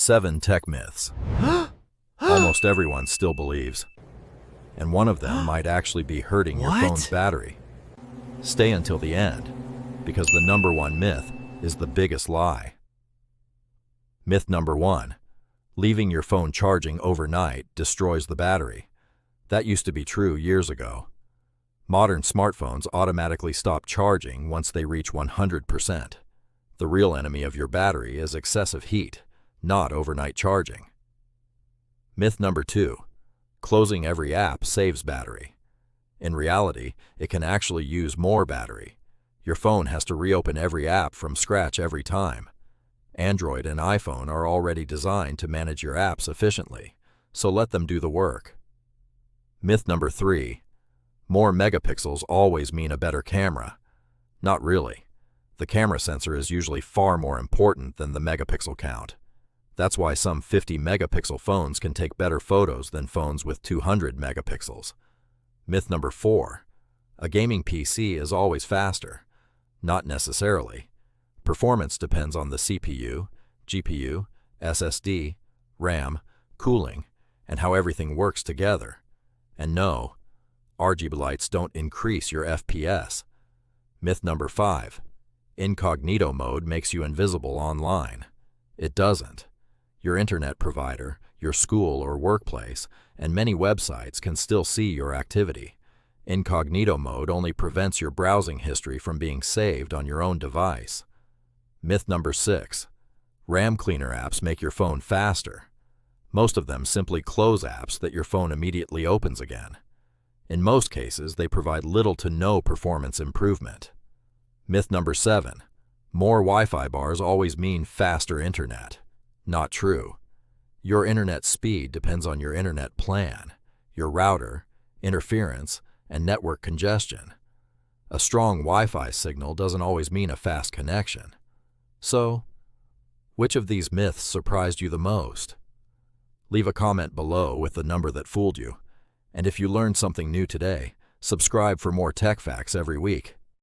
7 tech myths almost everyone still believes, and one of them might actually be hurting your phone's battery. Stay until the end, because the number one myth is the biggest lie. Myth number 1. Leaving your phone charging overnight destroys the battery. That used to be true years ago. Modern smartphones automatically stop charging once they reach 100%. The real enemy of your battery is excessive heat, not overnight charging. Myth number 2. Closing every app saves battery. In reality, it can actually use more battery. Your phone has to reopen every app from scratch every time. Android and iPhone are already designed to manage your apps efficiently, so let them do the work. Myth number 3. More megapixels always mean a better camera. Not really. The camera sensor is usually far more important than the megapixel count. That's why some 50 megapixel phones can take better photos than phones with 200 megapixels. Myth number 4. A gaming PC is always faster. Not necessarily. Performance depends on the CPU, GPU, SSD, RAM, cooling, and how everything works together. And no, RGB lights don't increase your FPS. Myth number 5. Incognito mode makes you invisible online. It doesn't. Your internet provider, your school or workplace, and many websites can still see your activity. Incognito mode only prevents your browsing history from being saved on your own device. Myth number 6. RAM cleaner apps make your phone faster. Most of them simply close apps that your phone immediately opens again. In most cases, they provide little to no performance improvement. Myth number 7. More Wi-Fi bars always mean faster internet. Not true. Your internet speed depends on your internet plan, your router, interference, and network congestion. A strong Wi-Fi signal doesn't always mean a fast connection. So, which of these myths surprised you the most? Leave a comment below with the number that fooled you. And if you learned something new today, subscribe for more tech facts every week.